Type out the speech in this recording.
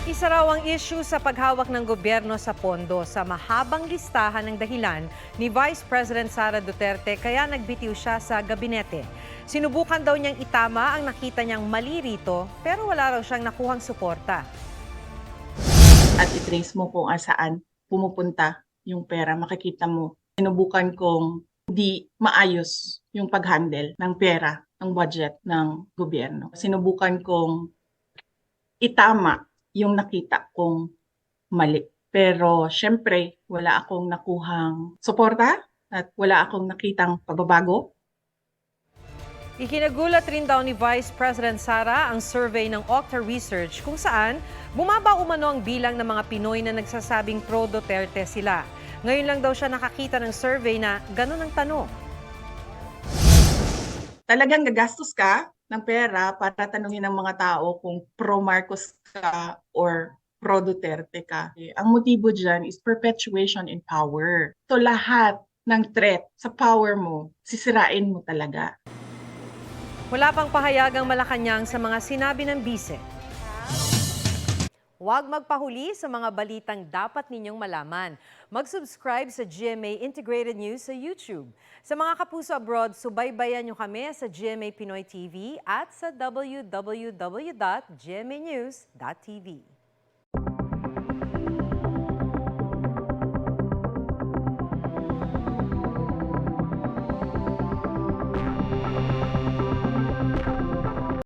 Isa raw ang issue sa paghawak ng gobyerno sa pondo sa mahabang listahan ng dahilan ni Vice President Sara Duterte kaya nagbitiw siya sa gabinete. Sinubukan daw niyang itama ang nakita niyang mali rito pero wala raw siyang nakuhang suporta. At i-trace mo kung saan pumupunta yung pera, makikita mo. Sinubukan kong hindi maayos yung pag-handle ng pera, ng budget ng gobyerno. Sinubukan kong itama yung nakita kong mali. Pero syempre, wala akong nakuhang suporta at wala akong nakitang pagbabago. Ikinagulat rin daw ni Vice President Sara ang survey ng Okta Research kung saan bumaba umano ang bilang ng mga Pinoy na nagsasabing pro-Duterte sila. Ngayon lang daw siya nakakita ng survey na ganun ang tanong. Talagang gagastos ka ng pera para tanungin ng mga tao kung pro-Marcos ka or pro-Duterte ka. Ang motibo dyan is perpetuation in power. So lahat ng threat sa power mo, sisirain mo talaga. Wala pang pahayagang Malacanang sa mga sinabi ng bise. Huwag magpahuli sa mga balitang dapat ninyong malaman. Mag-subscribe sa GMA Integrated News sa YouTube. Sa mga kapuso abroad, subaybayan nyo kami sa GMA Pinoy TV at sa www.gmanews.tv.